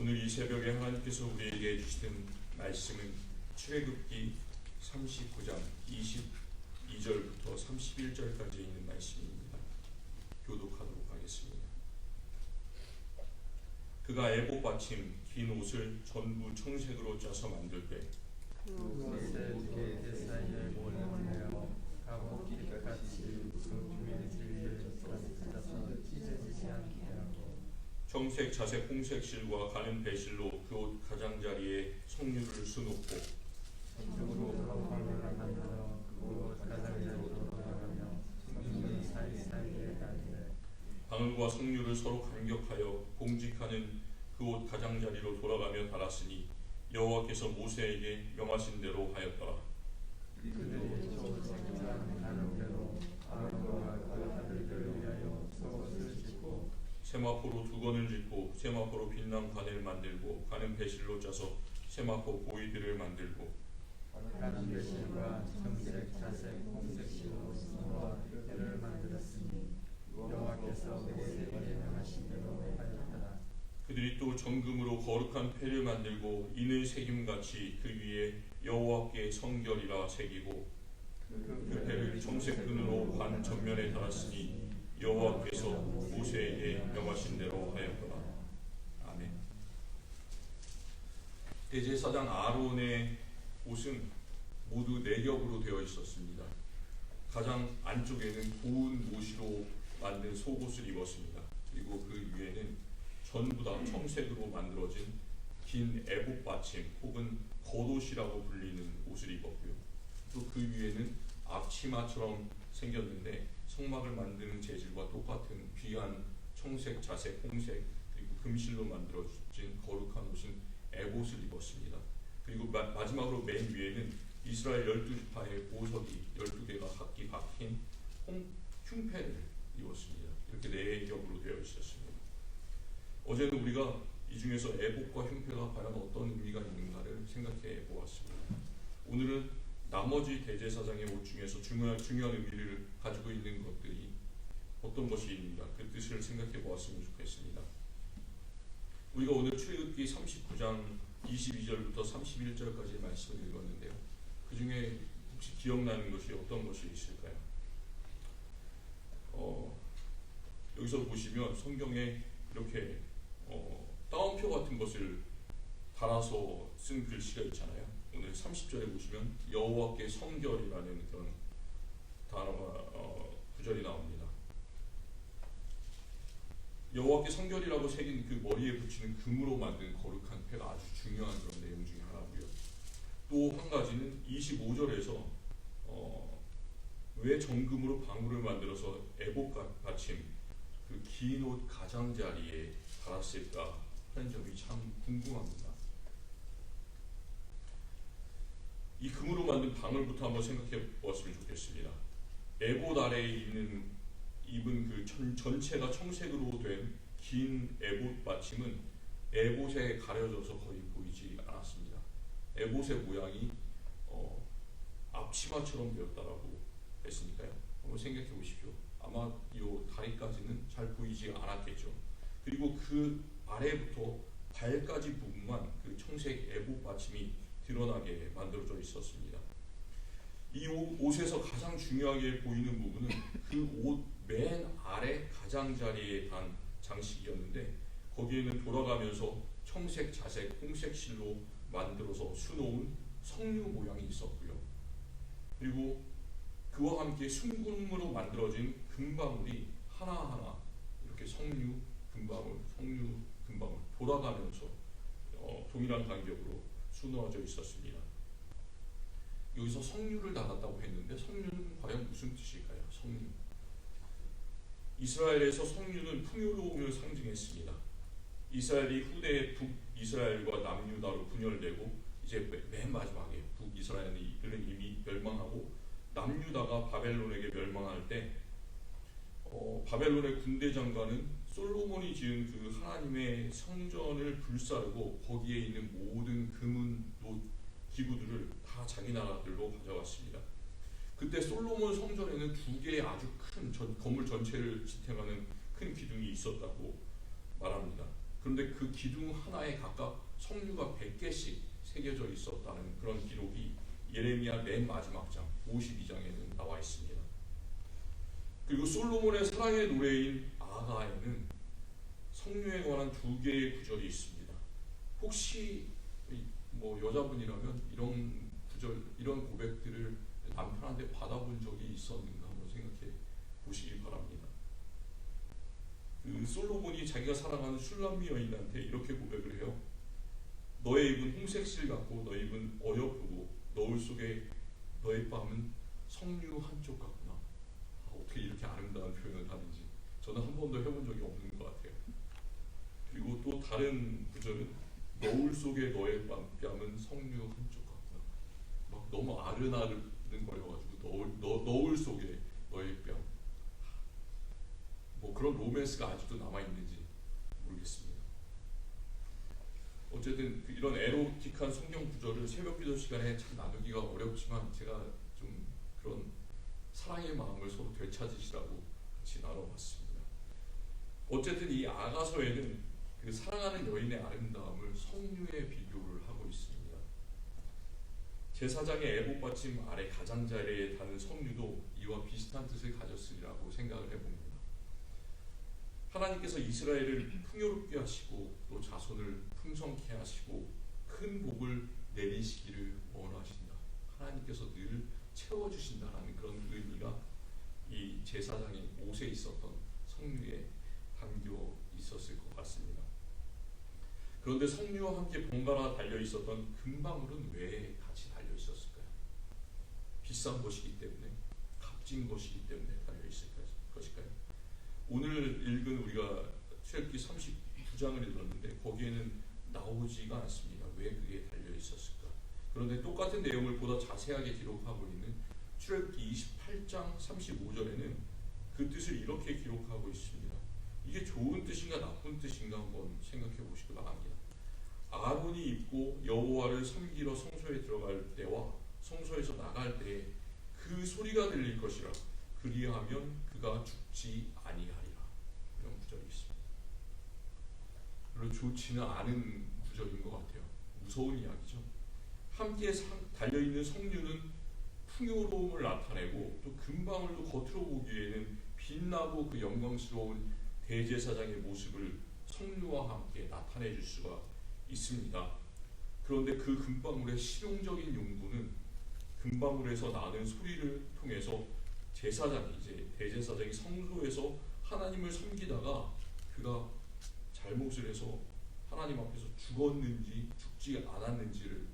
오늘 이 새벽에 하나님께서 우리에게 주시는 말씀은 출애굽기 39장 22절부터 31절까지 있는 말씀입니다. 교독하도록 하겠습니다. 그가 애복 받침 긴 옷을 전부 청색으로 짜서 만들 때 그것을 그 사이에 몰라내어 가고 길같이 성중의 줄을 짜서 찢어지지 않게 하고 청색, 자색, 홍색 실과 가는 배실로 그 옷 가장자리에 석류를 수놓고 성중으로 가방을 만들어 그 옷 가장자리로 돌아가며 성중 사이사이에 가는데 방울과 석류를 서로 간격하여 공직하는 그 옷 가장자리로 돌아가며 달았으니 여호와께서 모세에게 명하신 대로 하였더라. 그들이 초생장 나름대로 아론과 그 아들들을 위하여 속옷을 짓고 세마포로 두건을 짓고 세마포로 빛난 관을 만들고 가는 배실로 짜서 세마포 보이들을 만들고 가는 배실과 청색, 자색, 홍색 실로 수놓아 뼈를 만들었으니 여호와께서 모세에게 명하신 대로 하였더라. 그들이 또 정금으로 거룩한 패를 만들고 이는 새김같이 그 위에 여호와께 성결이라 새기고 그 패를 청색 끈으로 관 전면에 달았으니 여호와께서 모세에게 명하신 대로 하였더라. 아멘. 대제사장 아론의 옷은 모두 4겹으로 되어 있었습니다. 가장 안쪽에는 고운 모시로 만든 속옷을 입었습니다. 그리고 그 위에는 전부 다 청색으로 만들어진 긴 애복 받침 혹은 겉옷이라고 불리는 옷을 입었고요. 또 그 위에는 앞치마처럼 생겼는데 성막을 만드는 재질과 똑같은 귀한 청색, 자색, 홍색 그리고 금실로 만들어진 거룩한 옷은 에봇을 입었습니다. 그리고 마지막으로 맨 위에는 이스라엘 12지파의 보석이 12개가 각기 박힌 흉패를 입었습니다. 이렇게 4겹으로 되어 있었습니다. 어제는 우리가 이 중에서 애복과 흉패가 과연 어떤 의미가 있는가를 생각해 보았습니다. 오늘은 나머지 대제사장의 옷 중에서 중요한 의미를 가지고 있는 것들이 어떤 것이 있는가 그 뜻을 생각해 보았으면 좋겠습니다. 우리가 오늘 출애굽기 39장 22절부터 31절까지 말씀을 읽었는데요. 그 중에 혹시 기억나는 것이 어떤 것이 있을까요? 여기서 보시면 성경에 이렇게 따옴표 같은 것을 달아서 쓴 글씨가 있잖아요. 오늘 30절에 보시면 여호와께 성결이라는 그런 단어가 구절이 나옵니다. 여호와께 성결이라고 새긴 그 머리에 붙이는 금으로 만든 거룩한 패가 아주 중요한 그런 내용 중에 하나고요. 또 한 가지는 25절에서 왜 정금으로 방울을 만들어서 애복 받침 그 긴 옷 가장자리에 달았을까 하는 점이 참 궁금합니다. 이 금으로 만든 방울부터 한번 생각해 보았으면 좋겠습니다. 에봇 아래에 입은 그 전체가 청색으로 된 긴 에봇 받침은 에봇에 가려져서 거의 보이지 않았습니다. 에봇의 모양이 앞치마처럼 되었다라고 했으니까요. 한번 생각해 보십시오. 아마 이 다리까지는 잘 보이지 않았겠죠. 그리고 그 아래부터 발까지 부분만 그 청색 에봇 받침이 드러나게 만들어져 있었습니다. 이 옷에서 가장 중요하게 보이는 부분은 그 옷 맨 아래 가장자리에 단 장식이었는데 거기에는 돌아가면서 청색, 자색, 홍색 실로 만들어서 수놓은 석류 모양이 있었고요. 그리고 그와 함께 순금으로 만들어진 금방울이 하나하나 이렇게 석류 금방울 돌아가면서 동일한 간격으로 수놓아져 있었습니다. 여기서 석류를 달았다고 했는데 석류는 과연 무슨 뜻일까요? 석류. 이스라엘에서 석류는 풍요로움을 상징했습니다. 이스라엘이 후대에 북이스라엘과 남유다로 분열되고 이제 맨 마지막에 북이스라엘은 이미 멸망하고 남유다가 바벨론에게 멸망할 때 바벨론의 군대 장관은 솔로몬이 지은 그 하나님의 성전을 불사르고 거기에 있는 모든 금은 기구들을 다 자기 나라들로 가져갔습니다. 그때 솔로몬 성전에는 2개의 아주 큰 건물 전체를 지탱하는 큰 기둥이 있었다고 말합니다. 그런데 그 기둥 하나에 각각 석류가 100개씩 새겨져 있었다는 그런 기록이 예레미야 맨 마지막 장 52장에는 나와 있습니다. 그리고 솔로몬의 사랑의 노래인 아가에는 석류에 관한 2개의 구절이 있습니다. 혹시 여자분이라면 이런 구절, 이런 고백들을 남편한테 받아본 적이 있었는가 한번 생각해 보시기 바랍니다. 그 솔로몬이 자기가 사랑하는 슐람미 여인한테 이렇게 고백을 해요. 너의 입은 홍색실 같고 너의 입은 어여쁘고 너울 속에 너의 뺨은 석류 한쪽 같구나. 어떻게 이렇게 아름다운 표현을 하는지 저는 한 번도 해본 적이 없는 것 같아요. 그리고 또 다른 구절은 너울 속에 너의 뺨은 석류 한쪽 같구나. 막 너무 아른아른 거려가지고 너울 속에 너의 뺨. 그런 로맨스가 아직도 남아있는지 모르겠습니다. 어쨌든 이런 에로틱한 성경 구절을 새벽기도 시간에 참 나누기가 어렵지만 제가 좀 그런 사랑의 마음을 서로 되찾으시라고 같이 나눠봤습니다. 어쨌든 이 아가서에는 그 사랑하는 여인의 아름다움을 석류에 비교를 하고 있습니다. 제사장의 애복받침 아래 가장자리에 다는 석류도 이와 비슷한 뜻을 가졌으리라고 생각을 해봅니다. 하나님께서 이스라엘을 풍요롭게 하시고 또 자손을 풍성케 하시고 큰 복을 내리시기를 원하신다. 하나님께서 늘 채워주신다라는 그런 의미가 이 제사장의 옷에 있었던 석류에 담겨 있었을 것 같습니다. 그런데 석류와 함께 번갈아 달려 있었던 금방울은 왜 같이 달려 있었을까요? 비싼 것이기 때문에, 값진 것이기 때문에 달려 있을 것일까요? 오늘 읽은 우리가 출애굽기 39장을 읽었는데 거기에는 나오지가 않습니다. 왜 그게 달려 있었을까? 그런데 똑같은 내용을 보다 자세하게 기록하고 있는 출애굽기 28장 35절에는 그 뜻을 이렇게 기록하고 있습니다. 이게 좋은 뜻인가 나쁜 뜻인가 한번 생각해 보시기 바랍니다. 아론이 입고 여호와를 섬기러 성소에 들어갈 때와 성소에서 나갈 때에 그 소리가 들릴 것이라. 그리하면 그가 죽지 아니하리라. 이런 구절이 있습니다. 별로 좋지는 않은 구절인 것 같아요. 무서운 이야기죠. 함께 달려있는 석류는 풍요로움을 나타내고 또 금방울도 겉으로 보기에는 빛나고 그 영광스러운 대제사장의 모습을 석류와 함께 나타내 줄 수가 있습니다. 그런데 그 금방울의 실용적인 용도는 금방울에서 나는 소리를 통해서 제사장이 이제 대제사장이 성소에서 하나님을 섬기다가 그가 잘못을 해서 하나님 앞에서 죽었는지 죽지 않았는지를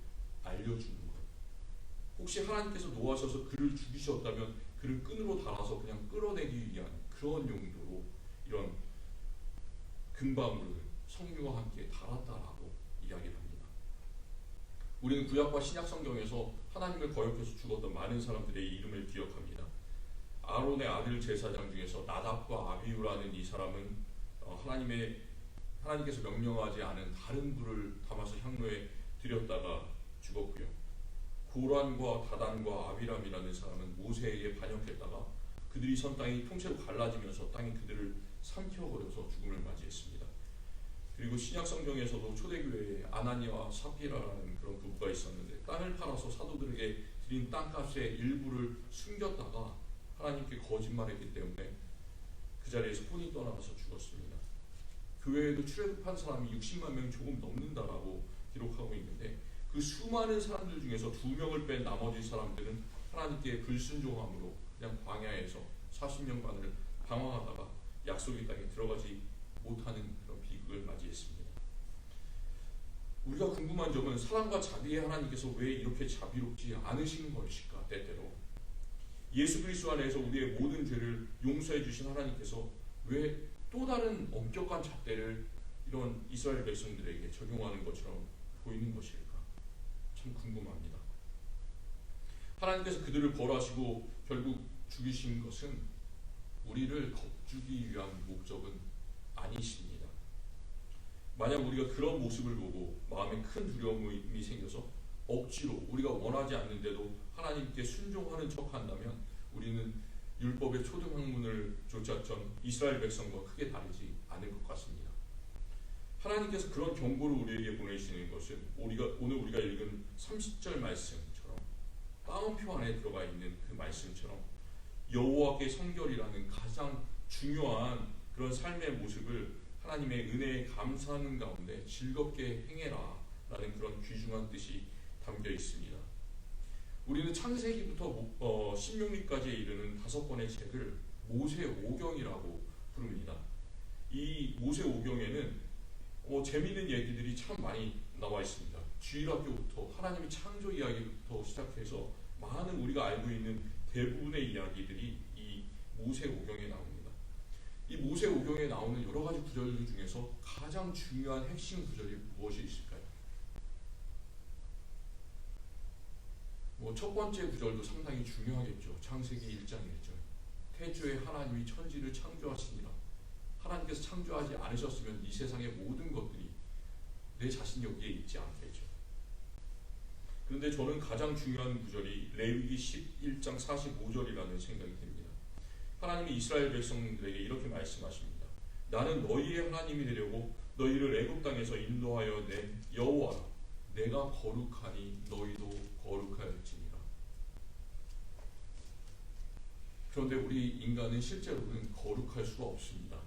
알려주는 것. 혹시 하나님께서 노하셔서 그를 죽이셨다면 그를 끈으로 달아서 그냥 끌어내기 위한 그런 용도로 이런 금방울을 석류와 함께 달았다라고 이야기를 합니다. 우리는 구약과 신약 성경에서 하나님을 거역해서 죽었던 많은 사람들의 이름을 기억합니다. 아론의 아들 제사장 중에서 나답과 아비후라는 이 사람은 하나님께서 명령하지 않은 다른 불을 담아서 향로에 들였다가 죽었고요. 고란과 다단과 아비람이라는 사람은 모세에게 반역했다가 그들이 선 땅이 통째로 갈라지면서 땅이 그들을 삼켜버려서 죽음을 맞이했습니다. 그리고 신약 성경에서도 초대교회에 아나니아와 삽비라라는 그런 부부가 있었는데 땅을 팔아서 사도들에게 드린 땅값의 일부를 숨겼다가 하나님께 거짓말했기 때문에 그 자리에서 혼이 떠나가서 죽었습니다. 교회에도 출애굽한 사람이 60만 명이 조금 넘는다라고 기록하고 있는데 그 수많은 사람들 중에서 2명을 뺀 나머지 사람들은 하나님께 불순종함으로 그냥 광야에서 40년간을 방황하다가 약속의 땅에 들어가지 못하는 그런 비극을 맞이했습니다. 우리가 궁금한 점은 사랑과 자비의 하나님께서 왜 이렇게 자비롭지 않으신 것일까? 때때로 예수 그리스도 안에서 우리의 모든 죄를 용서해 주신 하나님께서 왜 또 다른 엄격한 잣대를 이런 이스라엘 백성들에게 적용하는 것처럼 보이는 것일까? 참 궁금합니다. 하나님께서 그들을 벌하시고 결국 죽이신 것은 우리를 겁주기 위한 목적은 아니십니다. 만약 우리가 그런 모습을 보고 마음에 큰 두려움이 생겨서 억지로 우리가 원하지 않는데도 하나님께 순종하는 척한다면 우리는 율법의 초등학문을 쫓았던 이스라엘 백성과 크게 다르지 않을 것 같습니다. 하나님께서 그런 경고를 우리에게 보내시는 것은 오늘 우리가 읽은 30절 말씀처럼 따옴표 안에 들어가 있는 그 말씀처럼 여호와께 성결이라는 가장 중요한 그런 삶의 모습을 하나님의 은혜에 감사하는 가운데 즐겁게 행해라 라는 그런 귀중한 뜻이 담겨 있습니다. 우리는 창세기부터 신명기까지에 이르는 5권의 책을 모세오경이라고 부릅니다. 이 모세오경에는 재미있는 얘기들이 참 많이 나와 있습니다. 주일학교부터 하나님의 창조 이야기부터 시작해서 많은 우리가 알고 있는 대부분의 이야기들이 이 모세오경에 나옵니다. 이 모세오경에 나오는 여러 가지 구절들 중에서 가장 중요한 핵심 구절이 무엇이 있을까요? 첫 번째 구절도 상당히 중요하겠죠. 창세기 1장 1절. 태초에 하나님이 천지를 창조하시니라. 하나님께서 창조하지 않으셨으면 이 세상의 모든 것들이 내 자신 여기에 있지 않겠죠. 그런데 저는 가장 중요한 구절이 레위기 11장 45절이라는 생각이 듭니다. 하나님이 이스라엘 백성들에게 이렇게 말씀하십니다. 나는 너희의 하나님이 되려고 너희를 애굽 땅에서 인도하여 낸 여호와라. 내가 거룩하니 너희도 거룩하였지니라. 그런데 우리 인간은 실제로는 거룩할 수가 없습니다.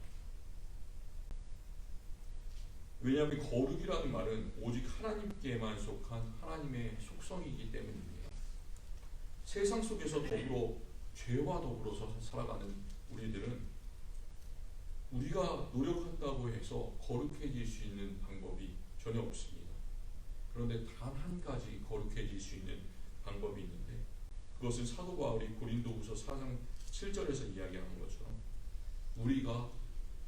왜냐하면 거룩이라는 말은 오직 하나님께만 속한 하나님의 속성이기 때문입니다. 세상 속에서 죄와 더불어서 살아가는 우리들은 우리가 노력한다고 해서 거룩해질 수 있는 방법이 전혀 없습니다. 그런데 단 한 가지 거룩해질 수 있는 방법이 있는데 그것은 사도 바울이 고린도후서 4장 7절에서 이야기하는 것처럼 우리가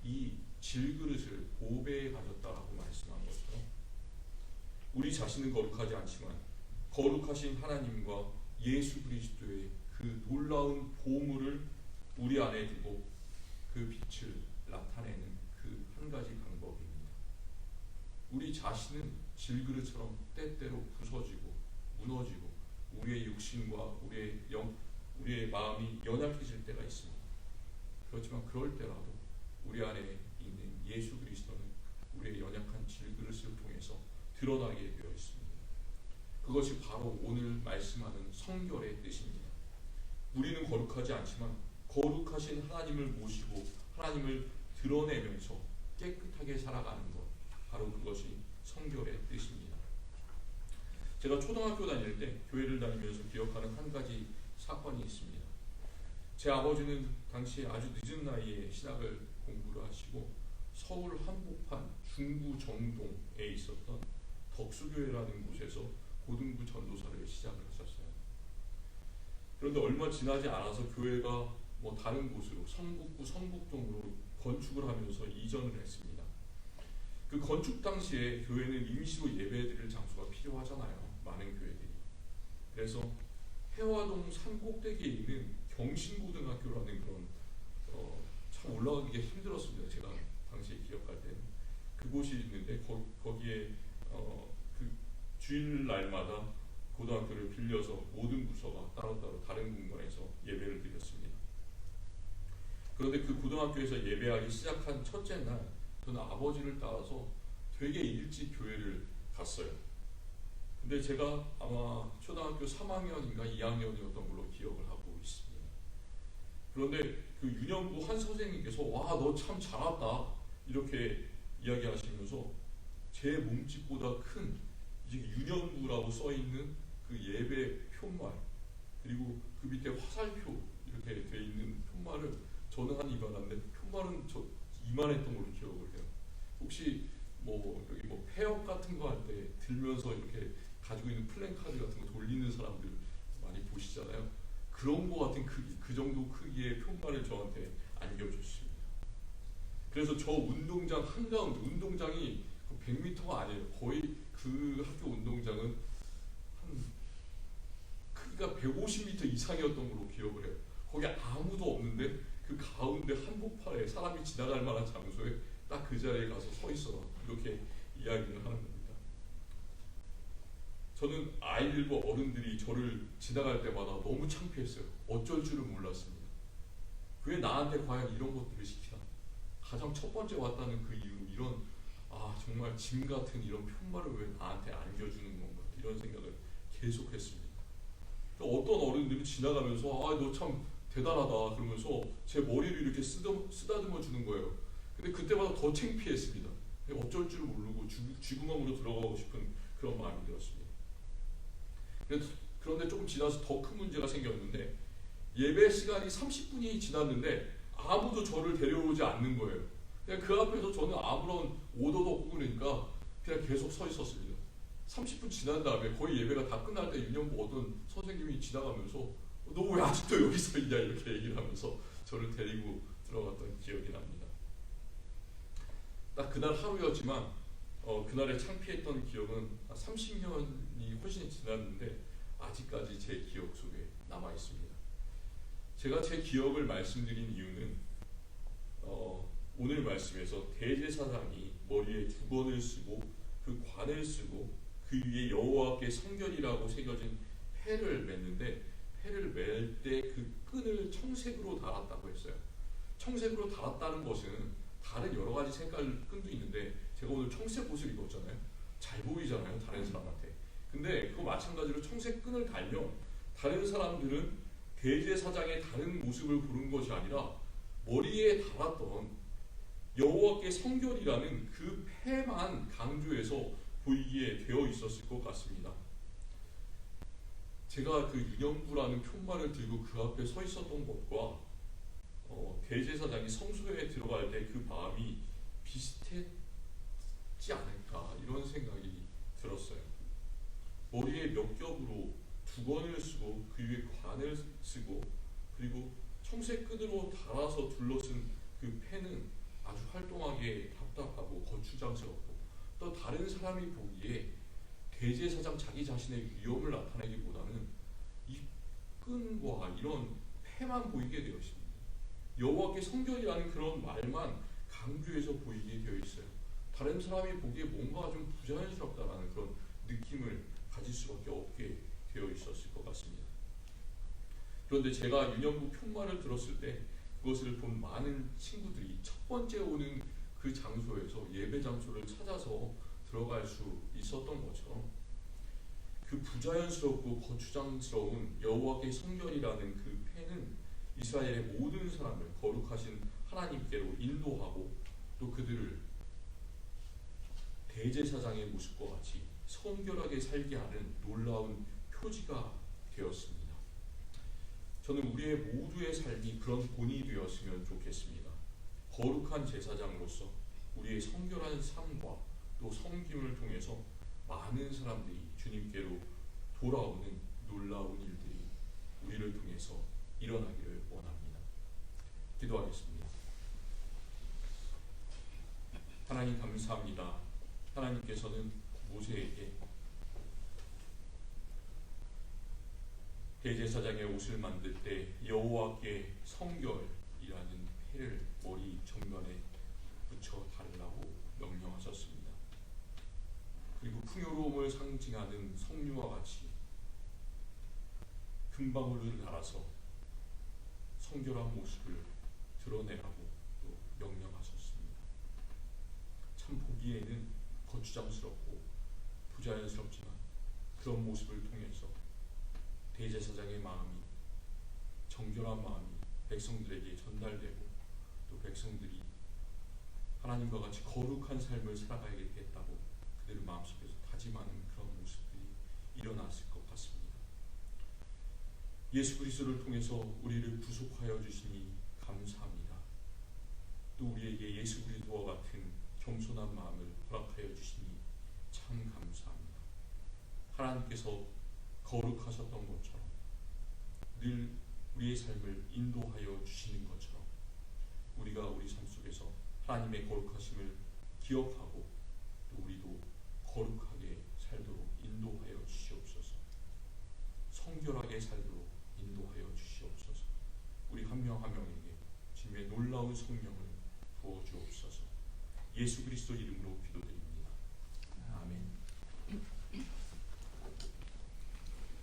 이 질그릇을 보배에 가졌다라고 말씀한 것처럼 우리 자신은 거룩하지 않지만 거룩하신 하나님과 예수 그리스도의 그 놀라운 보물을 우리 안에 두고 그 빛을 나타내는 그 한 가지 방법입니다. 우리 자신은 질그릇처럼 때때로 부서지고 무너지고 우리의 육신과 우리의 마음이 연약해질 때가 있습니다. 그렇지만 그럴 때라도 우리 안에 있는 예수 그리스도는 우리의 연약한 질그릇을 통해서 드러나게 되어 있습니다. 그것이 바로 오늘 말씀하는 성결의 뜻입니다. 우리는 거룩하지 않지만 거룩하신 하나님을 모시고 하나님을 드러내면서 깨끗하게 살아가는 것, 바로 그것이 성결의 뜻입니다. 제가 초등학교 다닐 때 교회를 다니면서 기억하는 한 가지 사건이 있습니다. 제 아버지는 당시에 아주 늦은 나이에 신학을 공부를 하시고 서울 한복판 중구 정동에 있었던 덕수교회라는 곳에서 고등부 전도사를 시작을 하셨어요. 그런데 얼마 지나지 않아서 교회가 다른 곳으로 성북구 성북동으로 건축을 하면서 이전을 했습니다. 그 건축 당시에 교회는 임시로 예배드릴 장소가 필요하잖아요. 많은 교회들이. 그래서 해화동 산꼭대기에 있는 경신고등학교라는 그런 참 올라가기가 힘들었습니다. 제가 당시에 기억할 때는 그곳이 있는데 거기에 그 주일날마다 고등학교를 빌려서 모든 부서가 따로따로 다른 공간에서 예배를 드렸습니다. 그런데 그 고등학교에서 예배하기 시작한 첫째 날 저는 아버지를 따라서 되게 일찍 교회를 갔어요. 근데 제가 아마 초등학교 3학년인가 2학년이었던 걸로 기억을 하고 있습니다. 그런데 그 유년부 한 선생님께서 와, 너 참 잘한다 이렇게 이야기하시면서 제 몸집보다 큰 이제 유년부라고 써있는 그 예배 표말 그리고 그 밑에 화살표 이렇게 돼 있는 표말을 저는 한 이만한데 표말은 저 이만했던 걸로 기억을 해요. 혹시 여기 폐업 같은 거 할 때 들면서 이렇게 가지고 있는 플랜카드 같은 거 돌리는 사람들 많이 보시잖아요. 그런 거 같은 크기, 그 정도 크기의 표말을 저한테 안겨줬습니다. 그래서 저 운동장 한가운데, 운동장이 100m가 아니에요. 거의 그 학교 운동장은 한 크기가 150m 이상이었던 걸로 기억을 해요. 거기 아무도 없는데 그 가운데 한복판에 사람이 지나갈 만한 장소에 딱 그 자리에 가서 서 있어라 이렇게 이야기를 하는 겁니다. 저는 아이들과 어른들이 저를 지나갈 때마다 너무 창피했어요. 어쩔 줄은 몰랐습니다. 왜 나한테 과연 이런 것들을 시키나? 가장 첫 번째 왔다는 그 이유로 이런 정말 짐 같은 이런 편말을 왜 나한테 안겨주는 건가, 이런 생각을 계속했습니다. 어떤 어른들이 지나가면서 너 참 대단하다 그러면서 제 머리를 이렇게 쓰다듬어 주는 거예요. 근데 그때마다 더 창피했습니다. 어쩔 줄 모르고 쥐구멍으로 들어가고 싶은 그런 마음이 들었습니다. 그런데 조금 지나서 더 큰 문제가 생겼는데, 예배 시간이 30분이 지났는데 아무도 저를 데려오지 않는 거예요. 그냥 그 앞에서 저는 아무런 오더도 없고 그러니까 그냥 계속 서 있었습니다. 30분 지난 다음에 거의 예배가 다 끝날 때 유년부 어떤 선생님이 지나가면서 너 왜 아직도 여기 서 있냐 이렇게 얘기를 하면서 저를 데리고 들어갔던 기억이 납니다. 딱 그날 하루였지만 그날의 창피했던 기억은 30년이 훨씬 지났는데 아직까지 제 기억 속에 남아 있습니다. 제가 제 기억을 말씀드린 이유는 오늘 말씀에서 대제사장이 머리에 두건을 쓰고 그 관을 쓰고 그 위에 여호와께 성결이라고 새겨진 패를 맸는데, 패를 맬 때 그 끈을 청색으로 달았다고 했어요. 청색으로 달았다는 것은 다른 여러 가지 색깔 끈도 있는데, 제가 오늘 청색 옷을 입었잖아요. 잘 보이잖아요, 다른 사람한테. 근데 그거 마찬가지로 청색 끈을 달면 다른 사람들은 대제사장의 다른 모습을 보는 것이 아니라 머리에 달았던 여호와께 성결이라는 그 패만 강조해서 보이게 되어 있었을 것 같습니다. 제가 그 유년부라는 푯말을 들고 그 앞에 서 있었던 것과 대제사장이 성소에 들어갈 때 그 마음이 비슷했지 않을까, 이런 생각이 들었어요. 머리에 몇 겹으로 두건을 쓰고 그 위에 관을 쓰고 그리고 청색 끈으로 달아서 둘러쓴 그 패는 아주 활동하게 답답하고 거추장스럽고, 또 다른 사람이 보기에 대제사장 자기 자신의 위엄을 나타내기보다는 이 끈과 이런 패만 보이게 되어 있습니다. 여호와께 성결이라는 그런 말만 강조해서 보이게 되어 있어요. 다른 사람이 보기에 뭔가 좀 부자연스럽다라는 그런 느낌을 가질 수밖에 없게 되어 있었을 것 같습니다. 그런데 제가 유년부 푯말을 들었을 때 그것을 본 많은 친구들이 첫 번째 오는 그 장소에서 예배 장소를 찾아서 들어갈 수 있었던 것처럼, 그 부자연스럽고 거추장스러운 여호와께 성결이라는 그 패는 이스라엘의 모든 사람을 거룩하신 하나님께로 인도하고 또 그들을 대제사장의 모습과 같이 성결하게 살게 하는 놀라운 표지가 되었습니다. 저는 우리의 모두의 삶이 그런 본이 되었으면 좋겠습니다. 거룩한 제사장으로서 우리의 성결한 삶과 또 섬김을 통해서 많은 사람들이 주님께로 돌아오는 놀라운 일들이 우리를 통해서 일어나기를 원합니다. 기도하겠습니다. 하나님 감사합니다. 하나님께서는 모세에게 대제사장의 옷을 만들 때 여호와께 성결이라는 패를 머리 정면에 붙여 달라고 명령하셨습니다. 그리고 풍요로움을 상징하는 석류와 같이 금방울을 달아서 성결한 모습을 드러내라고 또 명령하셨습니다. 참 보기에는 거추장스럽고 부자연스럽지만 그런 모습을 통해서 대제사장의 마음이, 정결한 마음이 백성들에게 전달되고 또 백성들이 하나님과 같이 거룩한 삶을 살아가야겠다고 그들의 마음속에서 다짐하는 그런 모습들이 일어났을 것 같습니다. 예수 그리스도를 통해서 우리를 구속하여 주시니 감사합니다. 또 우리에게 예수 그리스도와 같은 겸손한 마음을 허락하여 주시니 참 감사합니다. 하나님께서 거룩하셨던 것처럼 늘 우리의 삶을 인도하여 주시는 것처럼 우리가 우리 삶 속에서 하나님의 거룩하심을 기억하고 또 우리도 거룩하게 살도록 인도하여 주시옵소서. 성결하게 살도록 인도하여 주시옵소서. 우리 한 명 한 명에게 주님의 놀라운 성령을 부어 주옵소서. 예수 그리스도 이름으로 기도드립니다. 아멘.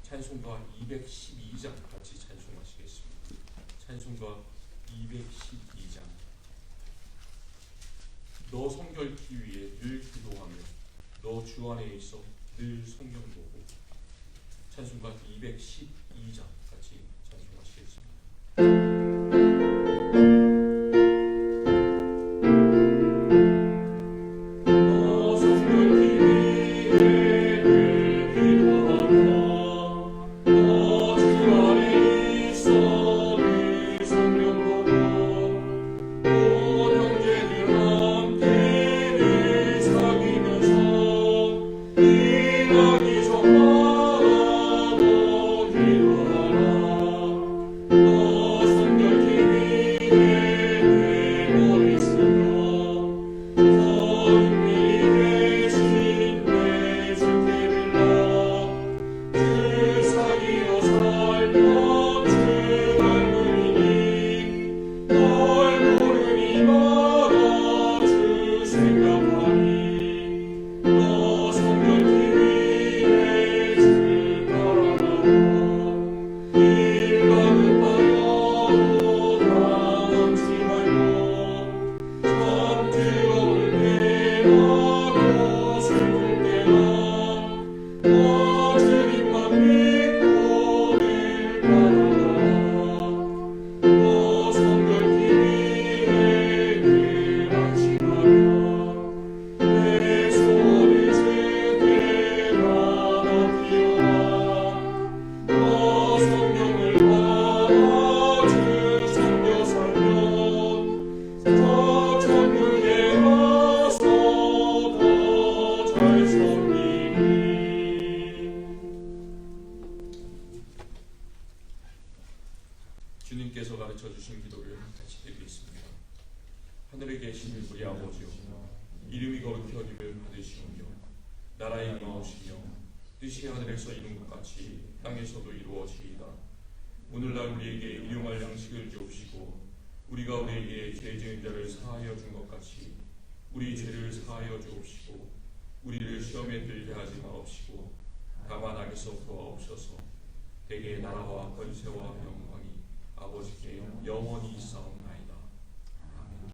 찬송가 212장 같이 찬송하시겠습니다. 찬송가 212장 너 성결케 위해 늘 기도하며 너 주 안에 있어 늘 성경 보고. 찬송가 212장 같이 찬송하시겠습니다. 주님께서 가르쳐 주신 기도를 같이 드리겠습니다. 하늘에 계신 우리 아버지여, 이름이 거룩히 여김을 받으시오며 나라의 임하오시며 뜻이 하늘에서 이룬 것 같이 땅에서도 이루어지이다. 오늘날 우리에게 일용할 양식을 주옵시고 우리가 우리에게 죄 지은 자를 사하여 준 것 같이 우리 죄를 사하여 주옵시고 우리를 시험에 들게 하지 마옵시고 다만 악에서 구하옵소서. 대개 나라와 권세와 영광이 아버지께 영원히 있사옵나이다.